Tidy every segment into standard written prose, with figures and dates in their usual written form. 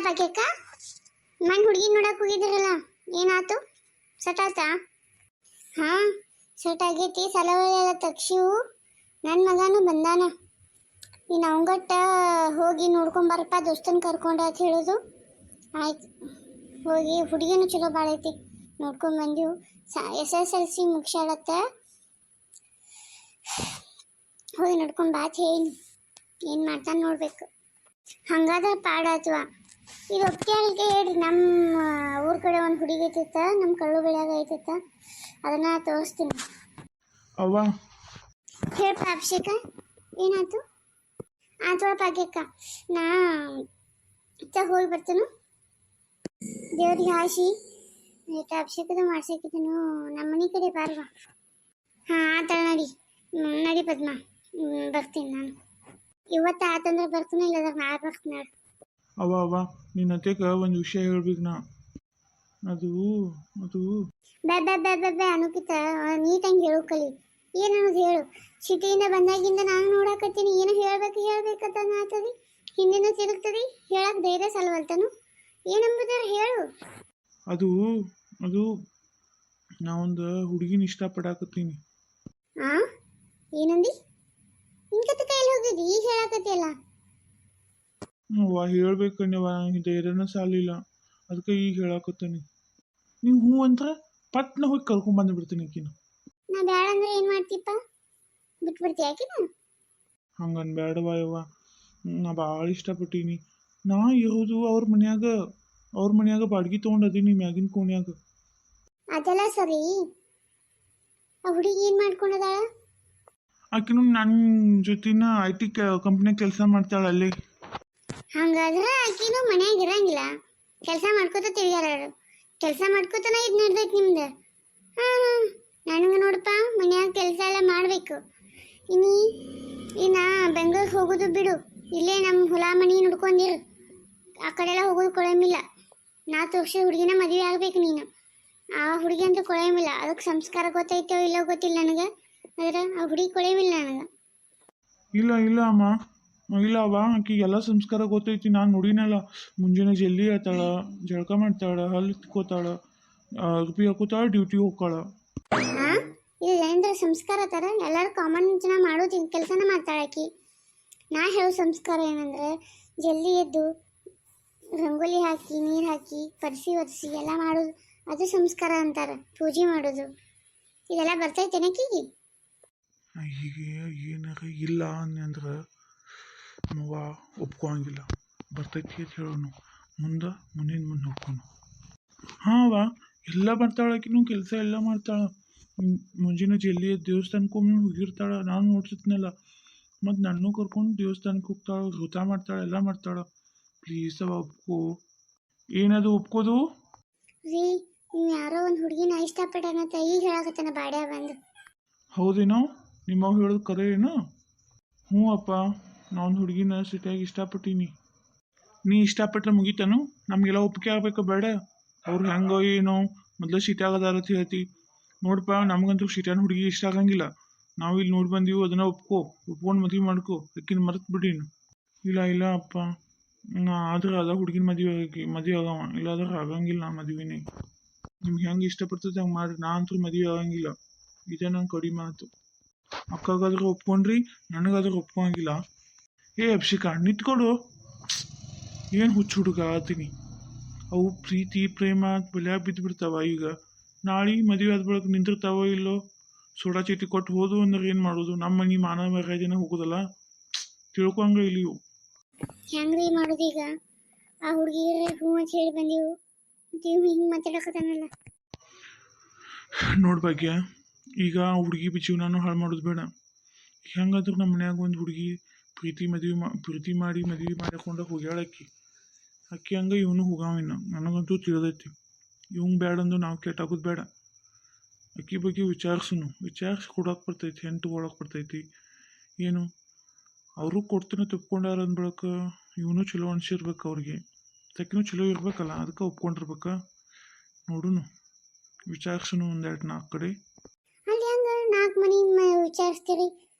ಭಾಗ್ಯಕ್ಕ ಮನ್ ಹುಡುಗಿ ನೋಡಕ್ ಹೋಗಿದ್ರಲ್ಲ ಏನಾತು ಸೆಟ್ ಆತಾ? ಹಾ ಸೆಟ್ ಆಗೈತಿ. ಸಲವೆಲ್ಲ ತಕ್ಷಿವು ನನ್ನ ಮಗನೂ ಬಂದಾನ. ನೀನು ಅವಂಗಟ್ಟ ಹೋಗಿ ನೋಡ್ಕೊಂಬರಪ್ಪ ದೋಸ್ತನ ಕರ್ಕೊಂಡು ಅಂತ ಹೇಳೋದು. ಆಯ್ತು ಹೋಗಿ ಹುಡುಗಿನೂ ಚಲೋ ಭಾಳ ಐತಿ ನೋಡ್ಕೊಂಡು ಬಂದೆವು. SSLC ಮುಗಿಸ್ಯಾಳತ್ತ, ಹೋಗಿ ನೋಡ್ಕೊಂಡು ಬಾ ಹೇಳಿ ಏನು ಮಾಡ್ತಾನೆ ನೋಡ್ಬೇಕು. ಹಂಗಾದ್ರೆ ಪಾಡಾತ್ವ ಇದು ಒಪ್ಪಿಗೆ ಹೇಳ್ರಿ. ನಮ್ಮ ಊರ ಕಡೆ ಒಂದು ಹುಡುಗಿ ಐತಿತ್ತ, ನಮ್ಮ ಕಳ್ಳು ಬೆಳೆಯಾಗ ಐತಿತ್ತ, ಅದನ್ನ ತೋರಿಸ್ತೀನಿ. ಅವ್ವ ಹೇಳಪ್ಪ ಅಭಿಷೇಕ, ಏನಾಯ್ತು? ಆತ್ವ ಭಾಗ್ಯಕ್ಕ, ನಾ ಹೋಗಿ ಬರ್ತೀನು ದೇವ್ರಿಗೆ ಹಾಸಿ ಅಭಿಷೇಕದ ಮಾಡ್ಸಕ್ಕಿದ್ದೀನು. ನಮ್ಮ ಮನೆ ಕಡೆ ಬಾರ್ವಾ. ಹಾಂ ಆತ ನಡಿ ನಡಿ ಪದ್ಮ, ಬರ್ತೀನಿ ನಾನು. ಇವತ್ತು ಆತಂದ್ರೆ ಬರ್ತೀನಿ, ಇಲ್ಲದ್ರೆ ನಾಳೆ ಬರ್ತೀನಿ ನೋಡು. ಅವ್ವ ನಿನ್ನ ಅತ್ತೆಗೆ ಒಂದು ವಿಷಯ ಹೇಳ್ಬೇಕು ನಾ. ಅದು ಅದು ಬೆ ಅನುಕಿತ ನೀಟಂಗೆ ಹೇಳು ಕಲಿ. ಏನನ್ನೋದು ಹೇಳು. ಸಿಟಿಯಿಂದ ಬಂದಾಗಿಂದ ನಾನು ನೋಡಕತ್ತೀನಿ, ಏನು ಹೇಳ್ಬೇಕಂತ ಆತದಿ, ಹಿಂದಿನ ತಿರುಗ್ತದಿ, ಹೇಳಕ್ಕೆ ಧೈರ್ಯ ಸಲ್ವಲ್ತನು. ಏನಂಬುದಾರ ಹೇಳು. ಅದು ಅದು ನಾ ಒಂದು ಹುಡುಗಿನ ಇಷ್ಟಪಡಾಕತ್ತೀನಿ. ಆ ಏನಂದಿ? ಇಂಕತ್ತ ಕೈಯಲ್ಲಿ ಹೋಗಿದ್ದಿ ಈಗ ಹೇಳಕತ್ತಿಯಲ್ಲ. ಅವ್ವ ಹೇಳ್ಬೇಕಣ್ಣವ, ನಂಗೆ ಧೈರ್ಯನ ಸಾಲಿಲ್ಲ, ಅದಕ್ಕೆ ಈಗ ಹೇಳಾಕತ್ತೀನಿ. ನೀವು ಹ್ಞೂ ಅಂದ್ರೆ ಪಟ್ನ ಹೋಗಿ ಕರ್ಕೊಂಡ್ಬಂದು ಬಿಡ್ತೀನಿ ಆಕಿನ. ನಾ ಬ್ಯಾಡ ಅಂದ್ರೆ ಏನು ಮಾಡ್ತೀಪ್ಪ? ಬಿಟ್ಬಿಡ್ತೀಯ ಆಕಿನ? ಹಂಗನ್ ಬೇಡವಾ ಯವ್ವ, ನಾ ಭಾಳ ಇಷ್ಟಪಟ್ಟೀನಿ. ನಾ ಇರೋದು ಅವ್ರ ಮನ್ಯಾಗ ಬಾಡ್ಗಿ ತೊಗೊಂಡದೀನಿ ಮ್ಯಾಗಿನ ಕೋಣ್ಯಾಗ. ಅದೆಲ್ಲ ಸರಿ, ಆ ಹುಡುಗಿ ಏನು ಮಾಡ್ಕೊಂಡದಾಳ? ಆಕಿನೂ ನನ್ನ ಜೊತಿನ IT ಕಂಪ್ನಿಯಾಗ ಕೆಲಸ ಮಾಡ್ತಾಳೆ ಅಲ್ಲಿ. ಹಂಗಾದ್ರೆ ಆಕಿನೂ ಮನ್ಯಾಗ ಇರಂಗಿಲ್ಲ, ಕೆಲಸ ಮಾಡ್ಕೋತ ತಿರ್ಗಾರ. ಕೆಲಸ ಮಾಡ್ಕೋತನ ಇದು ನಡ್ದೈತಿ ನಿಮ್ದು. ಹಾಂ ನನಗೆ ನೋಡಪ್ಪ ಮನ್ಯಾಗ ಕೆಲಸ ಎಲ್ಲ ಮಾಡಬೇಕು. ಇನ್ನ ಬೆಂಗಳೂರಿಗೆ ಹೋಗೋದು ಬಿಡು, ಇಲ್ಲೇ ನಮ್ಮ ಹೊಲ ಮನೆ ನೋಡ್ಕೊಂಡಿರು. ಆ ಕಡೆ ಎಲ್ಲ ಹೋಗೋದು ಕೊಳಮಿಲ್ಲ. ನಾ ತೋರಿಸಿ ಹುಡುಗಿನ ಮದುವೆ ಆಗ್ಬೇಕು ನೀನು. ಆ ಹುಡುಗಿ ಅಂತೂ ಕೊಳೆಯಮಿಲ್ಲ, ಅದಕ್ಕೆ ಸಂಸ್ಕಾರ ಗೊತ್ತೈತೋ ಇಲ್ಲೋ ಗೊತ್ತಿಲ್ಲ ನನಗೆ, ಆದ್ರೆ ಆ ಹುಡುಗಿ ಕೊಳೆಯಮಿಲ್ಲ ನನಗೆ. ಇಲ್ಲ ಅಮ್ಮ, ಇಲ್ಲ ಅವ್ವ, ಆಕಿಗೆಲ್ಲ ಸಂಸ್ಕಾರ ಗೊತ್ತೈತಿ. ನಾನು ನೋಡಿನಲ್ಲ, ಮುಂಜಾನೆ ಜಲ್ದಿ ಹೇಳ್ತಾಳ, ಜಳಕ ಮಾಡ್ತಾಳೆ, ಹಲ್ಲು ತಿಕ್ಕೋತಾಳ, ಅರ್ಬಿ ಹಾಕೋತಾಳ, ಡ್ಯೂಟಿಗೆ ಹೋಗ್ತಾಳ. ಹಾಂ ಇದು ಏನಂದ್ರೆ ಸಂಸ್ಕಾರ ಥರ ಎಲ್ಲರೂ ಕಾಮನ್ ಜನ ಮಾಡೋದು ಕೆಲಸನ ಮಾಡ್ತಾಳೆ ಆಕಿ. ನಾ ಹೇಳೋ ಸಂಸ್ಕಾರ ಏನಂದ್ರೆ ಜಲ್ದಿ ಎದ್ದು ರಂಗೋಲಿ ಹಾಕಿ ನೀರು ಹಾಕಿ ಒರೆಸಿ ಎಲ್ಲ ಮಾಡೋದು, ಅದು ಸಂಸ್ಕಾರ ಅಂತಾರೆ. ಪೂಜೆ ಮಾಡೋದು ಇದೆಲ್ಲ ಬರ್ತೈತೇನಕ್ಕಿಗೆ? ಈಗ ಏನಾರ ಇಲ್ಲ ಅಂದ್ರೆ ನಾವು ಒಪ್ಕೋಂಗಿಲ್ಲ. ಬರ್ತೈತಿ ಅಂತ ಹೇಳೋನು, ಮುಂದಿನ ಮುಂದೆ ನೋಡ್ಕೊನು. ಹಾಂ ಅವ್ವ ಎಲ್ಲ ಮಾಡ್ತಾಳೆ ಆಕಿನೂ, ಕೆಲಸ ಎಲ್ಲ ಮಾಡ್ತಾಳೆ. ಮುಂಜಾನೆ ಜಲ್ದಿ ದೇವಸ್ಥಾನಕ್ಕೊಮ್ಮೆ ಹೋಗಿರ್ತಾಳೆ, ನಾನು ನೋಡ್ತಿದ್ನಲ್ಲ. ಮತ್ತು ನನ್ನೂ ಕರ್ಕೊಂಡು ದೇವಸ್ಥಾನಕ್ಕೆ ಹೋಗ್ತಾಳೆ, ವ್ರತ ಮಾಡ್ತಾಳೆ, ಎಲ್ಲ ಮಾಡ್ತಾಳೆ. ಪ್ಲೀಸ್ ಅವ್ವ ಒಪ್ಕೋ. ಏನದು ಒಪ್ಕೋದು? ರೀ ನೀವು ಯಾರೋ ಒಂದು ಹುಡುಗಿನ ಇಷ್ಟಪಟ್ಟನಂತ ಈಗ ಹೇಳಕತ್ತಾನ ಬಾಡ್ಯಾ ಬಂದು. ಹೌದೇನೋ? ನಿಮ್ಮವ್ ಹೇಳೋದು ಕರೆ ಏನೋ? ಹ್ಞೂ ಅಪ್ಪ, ನಾನು ಹುಡುಗಿನ ಸಿಟಿಯಾಗಿ ಇಷ್ಟಪಟ್ಟೀನಿ. ನೀ ಇಷ್ಟಪಟ್ಟರೆ ಮುಗಿತಾನು? ನಮಗೆಲ್ಲ ಒಪ್ಪಿಗೆ ಆಗ್ಬೇಕು ಬೇಡ? ಅವ್ರು ಹೆಂಗೋ ಏನೋ ಮೊದಲು ಸಿಟಿಯಾಗದಾರ ಅಂತ ಹೇಳ್ತಿ. ನೋಡಪ್ಪ, ನಮಗಂತೂ ಸಿಟಿಯಾನ ಹುಡುಗಿ ಇಷ್ಟ ಆಗಂಗಿಲ್ಲ. ನಾವು ಇಲ್ಲಿ ನೋಡಿ ಬಂದೀವಿ, ಅದನ್ನು ಒಪ್ಕೊಂಡು ಮದುವೆ ಮಾಡ್ಕೊ, ಆಕಿನ ಮರೆತು ಬಿಡೀನು. ಇಲ್ಲ ಅಪ್ಪ, ಆದ್ರೆ ಅದ ಹುಡುಗಿನ ಮದುವೆ ಆಗವ, ಇಲ್ಲಾದ್ರೆ ಆಗಂಗಿಲ್ಲ ನಾ ಮದುವೆನೇ. ನಿಮ್ಗೆ ಹೆಂಗೆ ಇಷ್ಟಪಡ್ತದೆ ಹಂಗೆ ಮಾಡ್ರಿ, ನಾ ಅಂತೂ ಮದುವೆ ಆಗಂಗಿಲ್ಲ. ಇದೇ ನನ್ನ ಕಡಿಮೆ ಮಾತು. ಅಕ್ಕಗಾದ್ರೆ ಒಪ್ಕೊಂಡ್ರಿ, ನನಗಾದ್ರೆ ಒಪ್ಕೊಂಗಿಲ್ಲ. ಅಭಿಷೇಕ ನಿಂತ್ಕೊಡು, ಏನು ಹುಚ್ಚು ಹುಡುಗ ಆತೀನಿ. ಅವು ಪ್ರೀತಿ ಪ್ರೇಮ ಬೆಲೆಯಾಗಿ ಬಿದ್ದುಬಿಡ್ತಾವ. ಈಗ ನಾಳೆ ಮದುವೆ ಆದ ಬಳಿಕ ನಿಂತಿರ್ತಾವೋ ಇಲ್ಲೋ, ಸೋಡಾ ಚೀಟಿ ಕೊಟ್ಟು ಹೋದು ಅಂದ್ರೆ ಏನು ಮಾಡೋದು? ನಮ್ಮ ಮನೆ ಮಾನ ಮರ್ಯಾದೆನ ಹೋಗೋದಲ್ಲ, ತಿಳ್ಕೊಂಗ ಇಲ್ಲಿವು. ಹೆಂಗ್ರಿ ಮಾಡೋದು ಈಗ? ಆ ಹುಡುಗಿಗೆ ಹ್ಞೂ ಅಂತ ಹೇಳಿ ಬಂದೀವು, ನೀವು ಹಿಂಗೆ ಮಾತಾಡಕತ್ತಾನಲ್ಲ. ನೋಡ್ ಭಾಗ್ಯ, ಈಗ ಹುಡುಗಿ ಜೀವನನೂ ಹಾಳು ಮಾಡೋದು ಬೇಡ. ಹೆಂಗಾದ್ರೂ ನಮ್ಮ ಮನ್ಯಾಗ ಒಂದು ಹುಡುಗಿ ಪ್ರೀತಿ ಮಾಡಿ ಮದುವೆ ಮಾಡಿಕೊಂಡು ಹೋಗ್ಯಾಳಕ್ಕಿ. ಅಕ್ಕಿ ಹಂಗೆ ಇವನು ಹೋಗಾವಿನ್ನ, ನನಗಂತೂ ತಿಳಿದೈತಿ. ಇವಂಗೆ ಬೇಡ ಅಂದು ನಾವು ಕೆಟ್ಟಾಗೋದು ಬೇಡ. ಅಕ್ಕಿ ಬಗ್ಗೆ ವಿಚಾರಿಸಿ ಕೊಡೋಕೆ ಬರ್ತೈತಿ, ಹೆಣ್ಣು ತೊಗೊಳಕ್ಕೆ ಬರ್ತೈತಿ. ಏನು ಅವರು ಕೊಡ್ತಾನೆ ತಪ್ಕೊಂಡಾರ ಅಂದ್ಬಳಕ ಇವನು ಚಲೋ ಅನ್ಸಿರ್ಬೇಕು ಅವ್ರಿಗೆ, ತಕ್ಕಿನೂ ಚಲೋ ಇರ್ಬೇಕಲ್ಲ, ಅದಕ್ಕೆ ಒಪ್ಕೊಂಡಿರ್ಬೇಕ. ನೋಡುನು ವಿಚಾರಿಸನು ಒಂದೆರಡು 4 ಕಡೆ. ಅಲ್ಲಿ ಹಂಗೆ 4 ಮನೆ ವಿಚಾರಿಸ್ತೀರಿ?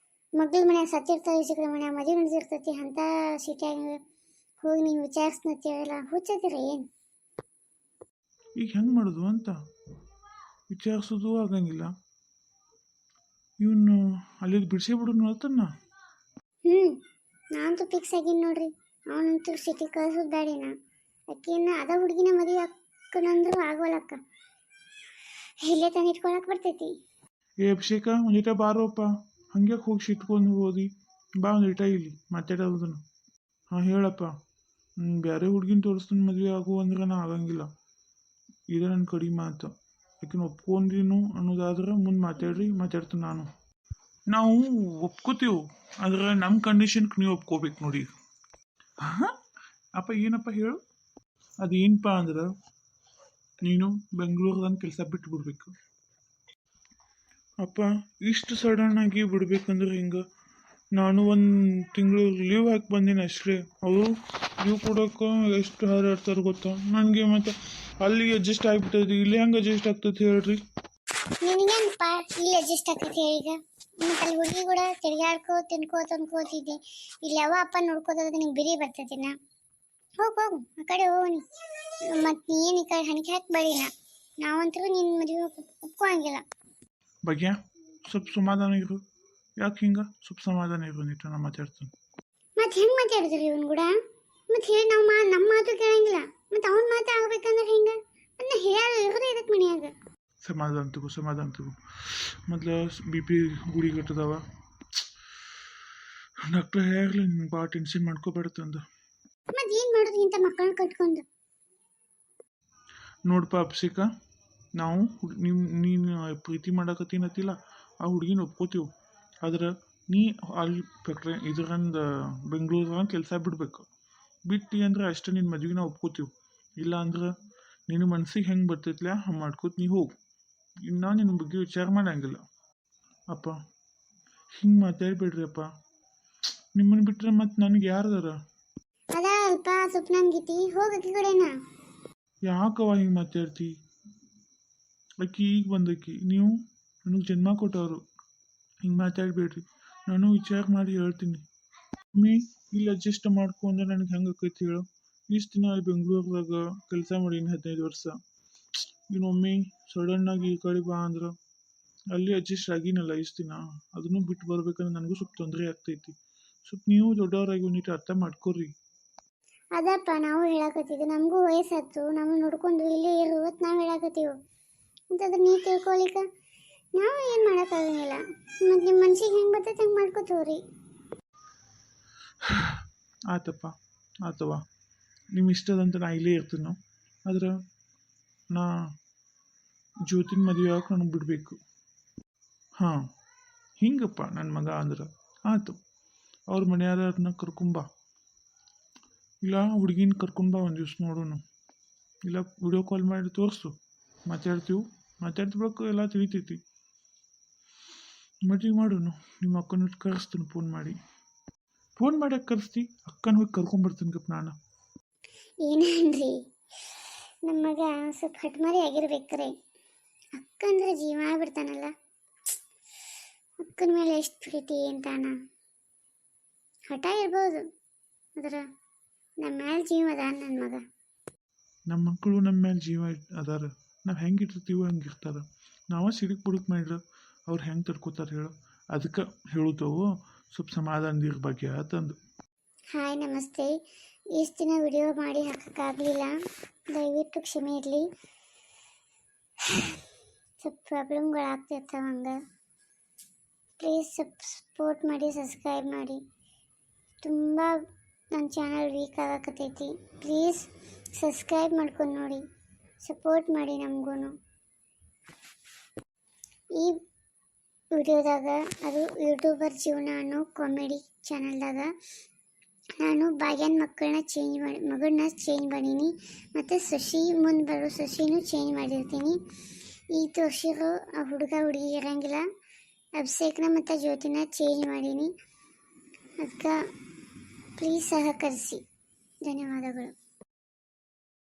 ಮಗ್ಳ ಮನ್ಯಾಗ ಸತ್ತಿರ್ತಾರೆ, ಸಿಕ್ಕಳ ಮನ್ಯಾಗ ಮದುವೆ ನಡೆದಿರ್ತೈತಿ, ಅಂಥ ಸಿಟಿಯಾಗ ಹೋಗಿ ನೀವು ವಿಚಾರಿಸ್ನತ್ತೀರಲ್ಲ ಹುಚ್ಚದಿರ ಏನು? ಈಗ ಹೆಂಗೆ ಮಾಡೋದು ಅಂತ ವಿಚಾರಿಸೋದು ಆಗಂಗಿಲ್ಲ. ಇವನು ಅಲ್ಲಿದ್ದು ಬಿಡಿಸೇ ಬಿಡೋನು ಅತನ್ನ. ನಾನಂತೂ ಫಿಕ್ಸ್ ಆಗೀನಿ ನೋಡ್ರಿ. ಅವನಂತೂ ಸಿಟಿ ಕಳ್ಸೋದು ಬೇಡಿನ. ಅಕ್ಕಿನ ಅದ ಹುಡುಗಿನ ಮದುವೆ ಅಕ್ಕನಂದ್ರು ಆಗೋಲಕ್ಕ. ಇಲ್ಲೇ ತಂದು ಇಟ್ಕೊಳಕ್ಕೆ ಬರ್ತೈತಿ. ಏ ಅಭಿಷೇಕ ಒಂದಿಟ ಬಾರೋಪ್ಪ, ಹಂಗೆ ಹೋಗಿ ಸಿಟ್ಕೊಂಡು ಹೋದಿ. ಬಾ ಒಂದಿಟ ಇಲ್ಲಿ ಮಾತಾಡೋದನ್ನು. ಹಾಂ ಹೇಳಪ್ಪ. ಬೇರೆ ಹುಡುಗಿನ ತೋರಿಸ್ತಾನೆ ಮದುವೆ ಆಗು ಅಂದ್ರೆ ನಾ ಆಗಂಗಿಲ್ಲ. ಇದು ನನ್ನ ಕಡಿಮೆ ಮಾತು. ಯಾಕೆಂದ್ರೆ ಒಪ್ಕೊಂಡ್ರೀನು ಅನ್ನೋದಾದ್ರೆ ಮುಂದೆ ಮಾತಾಡ್ತೀನಿ ನಾನು. ನಾವು ಒಪ್ಕೋತೀವಿ, ಆದ್ರೆ ನಮ್ಮ ಕಂಡೀಷನ್ಗೆ ನೀವು ಒಪ್ಕೋಬೇಕು ನೋಡಿ. ಹಾಂ ಅಪ್ಪ ಏನಪ್ಪ ಹೇಳು. ಅದೇನಪ್ಪ ಅಂದ್ರೆ ನೀನು ಬೆಂಗಳೂರದಾಗ ಕೆಲಸ ಬಿಟ್ಟು ಬಿಡ್ಬೇಕು. ಅಪ್ಪ ಇಷ್ಟು ಸಡನ್ನಾಗಿ ಬಿಡ್ಬೇಕಂದ್ರೆ ಹಿಂಗೆ? ನಾನು ಒಂದು ತಿಂಗಳು ಲೀವ್ ಹಾಕಿ ಬಂದೀನಿ ಅಷ್ಟೇ. ಅವರು ಲೀವ್ ಕೊಡೋಕೆ ಎಷ್ಟು ಹಾರಾಡ್ತಾರೆ ಗೊತ್ತಾ ನನಗೆ. ಮತ್ತು ಅಲ್ಲಿ ಅಡ್ಜಸ್ಟ್ ಆಗಿಬಿಟ್ಟೈತಿ, ಇಲ್ಲಿ ಹೆಂಗೆ ಅಡ್ಜಸ್ಟ್ ಆಗ್ತೈತಿ ಹೇಳ್ರಿ? ನಿನಗೇನಪ್ಪ ಇಲ್ಲಿ ಅಡ್ಜಸ್ಟ್ ಆಗ್ತೈತಿ ಈಗ? ಮತ್ತು ಅಲ್ಲಿ ಹುಡುಗಿ ಕೂಡ ತಿರ್ಗಾಡ್ಕೋ ತಂದ್ಕೋತಿದ್ದೆ. ಇಲ್ಲಿ ಯಾವ ಅಪ್ಪ ನೋಡ್ಕೋತದ ನಿಂಗೆ ಬಿರಿ ಬರ್ತೈತಿನ? ಹೋಗು ಆ ಕಡೆ ಹೋಗಿ. ಮತ್ತು ನೀನು ಈ ಕಡೆ ಹಣಿಕೆ ಹಾಕಬೇಡಿನ. ನಾವಂತರೂ ನಿನ್ನ ಮದುವೆ ಒಪ್ಕೋಂಗಿಲ್ಲ. ಭಾಗ್ಯ ಸ್ವಲ್ಪ ಸಮಾಧಾನ ಇರು. ಯಾಕೆ ಹಿಂಗೆ? ಸ್ವಲ್ಪ ಸಮಾಧಾನ ಇರು, ನೀಟ ನಾ ಮಾತಾಡ್ತೀನಿ. ಮತ್ತು ಹೆಂಗೆ ಮಾತಾಡಿದ್ರಿ ಇವನು ಕೂಡ? ಮತ್ತು ಹೇಳಿ ನಾವು ನಮ್ಮ ಮಾತು ಕೇಳಂಗಿಲ್ಲ. ಮತ್ತು ಅವ್ನ ಮಾತು ಆಗ್ಬೇಕಂದ್ರೆ ಹಿಂಗೆ? ಮತ್ತು ಹೇಳ ಇರೋದೇ ಇದಕ್ಕೆ ಮನೆಯಾಗ. ಸಮಾಧಾನ ತಗೋ. ಮೊದಲು BP ಗುಳಿ ಕಟ್ಟದವ. ಡಾಕ್ಟರ್ ಹೇಳಲಿ ನಿಮ್ಗೆ ಭಾಳ ಟೆನ್ಷನ್ ಮಾಡ್ಕೋಬೇಡತ್ತಂದು. ಮತ್ತು ಏನು ಮಾಡೋದು ಇಂಥ ಮಕ್ಕಳನ್ನ ಕಟ್ಕೊಂಡು? ನೋಡಪ್ಪ ಅಭಿಷೇಕ, ನಾವು ನೀನು ಪ್ರೀತಿ ಮಾಡಕತ್ತೀನತ್ತಿಲ್ಲ, ಆ ಹುಡುಗಿನ ಒಪ್ಕೋತೀವಿ. ಆದ್ರೆ ನೀ ಅಲ್ಲಿ ಇದರಂದ ಬೆಂಗಳೂರಾಗ ಕೆಲಸ ಬಿಡಬೇಕು. ಬಿಟ್ಟು ಅಂದ್ರೆ ಅಷ್ಟೇ ನಿನ್ನ ಮದುವೆನ ಒಪ್ಕೋತೀವಿ. ಇಲ್ಲ ಅಂದ್ರೆ ನಿನ್ನ ಮನ್ಸಿಗೆ ಹೆಂಗೆ ಬರ್ತೈತಿಲ್ಲ ಹಂಗೆ ಮಾಡ್ಕೋತ ನೀ ಹೋಗು. ಇನ್ನು ನಿನ್ನ ಬಗ್ಗೆ ವಿಚಾರ ಮಾಡಂಗಿಲ್ಲ. ಅಪ್ಪ ಹಿಂಗೆ ಮಾತಾಡ್ಬೇಡ್ರಿ ಅಪ್ಪ. ನಿಮ್ಮನ್ನು ಬಿಟ್ಟರೆ ಮತ್ತು ನನಗೆ ಯಾರದಾರ? ಅದ ಅಲ್ಪ ಸುಪ್ನನ್ ಗೀತಿ ಹೋಗಕ್ಕೆ ಕಡೆನಾ. ಯಾಕವ ಹಿಂಗೆ ಮಾತಾಡ್ತಿ? ಆಕಿ ಈಗ ಬಂದಕ್ಕಿ, ನೀವು ನನಗೆ ಜನ್ಮ ಕೊಟ್ಟವರು. ಹಿಂಗೆ ಮಾತಾಡಬೇಡ್ರಿ. ನಾನು ವಿಚಾರ ಮಾಡಿ ಹೇಳ್ತೀನಿ. ಮಮ್ಮಿ ಇಲ್ಲಿ ಅಡ್ಜಸ್ಟ್ ಮಾಡ್ಕೊ ಅಂದ್ರೆ ನನಗೆ ಹೆಂಗೆ ಆಕೈತಿ ಹೇಳು? ಇಷ್ಟು ದಿನ ಅಲ್ಲಿ ಬೆಂಗಳೂರಾಗ ಕೆಲಸ ಮಾಡೀನಿ 15 ವರ್ಷ. ಇನ್ನೊಮ್ಮೆ ಸಡನ್ನಾಗಿ ಈ ಕಡೆ ಬಾ ಅಂದ್ರೆ ಅಲ್ಲಿ ಅಡ್ಜಸ್ಟ್ ಆಗಿನಲ್ಲ ಇಷ್ಟು ದಿನ. ಅದನ್ನು ಬಿಟ್ಟು ಬರ್ಬೇಕಂದ್ರೆ ನನಗೂ ಸ್ವಲ್ಪ ತೊಂದರೆ ಆಗ್ತೈತಿ. ಸ್ವಲ್ಪ ನೀವು ದೊಡ್ಡವರಾಗಿ ಒಂದಿಟ್ಟು ಅರ್ಥ ಮಾಡ್ಕೊರಿ. ಅದಪ್ಪ ನಾವು ಹೇಳಕತ್ತಿದ್ವಿ. ನಮಗೂ ವಯಸ್ಸಾಯ್ತು, ನಾವು ನೋಡ್ಕೊಂಡು ಇಲ್ಲೇ ಇರುವತ್ತು ನಾವು ಹೇಳಕತ್ತೀವಿ. ಅಂತಂದ್ರೆ ನೀವು ತಿಳ್ಕೊಳಿಕ ನಾವು ಏನು ಮಾಡೋಕ್ಕಾಗಂಗಿಲ್ಲ. ಮತ್ತು ನಿಮ್ಮ ಮನ್ಸಿಗೆ ಹೆಂಗೆ ಬರ್ತೈತೆ ಹಂಗೆ ಮಾಡ್ಕೋತೀವ್ರಿ. ಆತವ ನಿಮ್ಮ ಇಷ್ಟದಂತ ನಾ ಇಲ್ಲೇ ಇರ್ತೀನಿ. ಆದ್ರೆ ನಾ ಜ್ಯೋತಿನ ಮದುವೆ ಆಗಕ್ಕೆ ನನಗೆ ಬಿಡಬೇಕು. ಹಾಂ ಹಿಂಗಪ್ಪ ನನ್ನ ಮಗ ಅಂದ್ರೆ ಆಯ್ತು. ಅವ್ರ ಮನೆಯಾರನ್ನ ಕರ್ಕೊಂಬ, ಇಲ್ಲ ಹುಡುಗಿನ ಕರ್ಕೊಂಬ, ಒಂದು ದಿವ್ಸ ನೋಡೋಣ. ಇಲ್ಲ ವಿಡಿಯೋ ಕಾಲ್ ಮಾಡಿ ತೋರಿಸು, ಮಾತಾಡ್ತಿಬೇಕು, ಎಲ್ಲ ತಿಳಿತೈತಿ. ಮದುವೆ ಮಾಡೋಣ. ನಿಮ್ಮ ಅಕ್ಕನ ಕರೆಸ್ತೀನಿ ಫೋನ್ ಮಾಡಿ ಕರೆಸ್ತಿ. ಅಕ್ಕನ ಹೋಗಿ ಕರ್ಕೊಂಬರ್ತೀನಿ ಗಪ್ಪ ನಾನು. ಏನೇನ್ರಿ ನಮ್ಮ ಮಗ ಸ್ವಲ್ಪ ಹಟ್ಮಾರಿ ಆಗಿರ್ಬೇಕ್ರೆ. ಅಕ್ಕಂದ್ರೆ ಜೀವ ಆಗ್ಬಿಡ್ತಾನಲ್ಲ. ಅಕ್ಕನ ಮೇಲೆ ಎಷ್ಟು ಪ್ರೀತಿ ಅಂತಾನ. ಹಠ ಇರ್ಬೋದು, ಆದ್ರೆ ನಮ್ಮ ಮೇಲೆ ಜೀವ ಅದ ನನ್ನ ಮಗ. ನಮ್ಮ ಮಕ್ಕಳು ನಮ್ಮ ಮೇಲೆ ಜೀವ ಅದಾರ. ನಾವು ಹೆಂಗೆ ಇರ್ತೀವೋ ಹಂಗೆ ಇರ್ತಾರೆ. ನಾವು ಸಿಡಿಕ್ ಬುಡುಕ್ ಮಾಡ್ರೆ ಅವ್ರು ಹೆಂಗೆ ತಡ್ಕೋತಾರೆ ಹೇಳು? ಅದಕ್ಕೆ ಹೇಳುತ್ತವು ಸ್ವಲ್ಪ ಸಮಾಧಾನದ ಬಗ್ಗೆ ಅಂತಂದು. ಹಾಯ್ ನಮಸ್ತೆ. ಇಷ್ಟು ದಿನ ವಿಡಿಯೋ ಮಾಡಿ ಹಾಕೋಕ್ಕಾಗಲಿಲ್ಲ, ದಯವಿಟ್ಟು ಕ್ಷಮೆ ಇರಲಿ. ಸ್ವಲ್ಪ ಪ್ರಾಬ್ಲಮ್ಗಳಾಗ್ತಿರ್ತಾವೆ ಹಂಗೆ. ಪ್ಲೀಸ್ ಸಪೋರ್ಟ್ ಮಾಡಿ, ಸಬ್ಸ್ಕ್ರೈಬ್ ಮಾಡಿ. ತುಂಬ ನನ್ನ ಚಾನಲ್ ವೀಕ್ ಆಗಕತ್ತೈತಿ. ಪ್ಲೀಸ್ ಸಬ್ಸ್ಕ್ರೈಬ್ ಮಾಡ್ಕೊಂಡು ನೋಡಿ, ಸಪೋರ್ಟ್ ಮಾಡಿ ನಮಗೂ. ಈ ವಿಡಿಯೋದಾಗ ಅದು ಯೂಟ್ಯೂಬರ್ ಜೀವನ ಅನ್ನೋ ಕಾಮಿಡಿ ಚಾನಲ್ದಾಗ ನಾನು ಭಾಗ್ಯನ ಮಗಳನ್ನ ಚೇಂಜ್ ಮಾಡೀನಿ. ಮತ್ತು ಮುಂದೆ ಬರೋ ಸೊಸೆನೂ ಚೇಂಜ್ ಮಾಡಿರ್ತೀನಿ. ಈ ತೋರಿಸಿರೋ ಆ ಹುಡುಗಿ ಇರೋಂಗಿಲ್ಲ. ಅಭಿಷೇಕ್ನ ಮತ್ತು ಜ್ಯೋತಿನ ಚೇಂಜ್ ಮಾಡೀನಿ. ಅದಕ್ಕೆ ಪ್ಲೀಸ್ ಸಹಕರಿಸಿ. ಧನ್ಯವಾದಗಳು.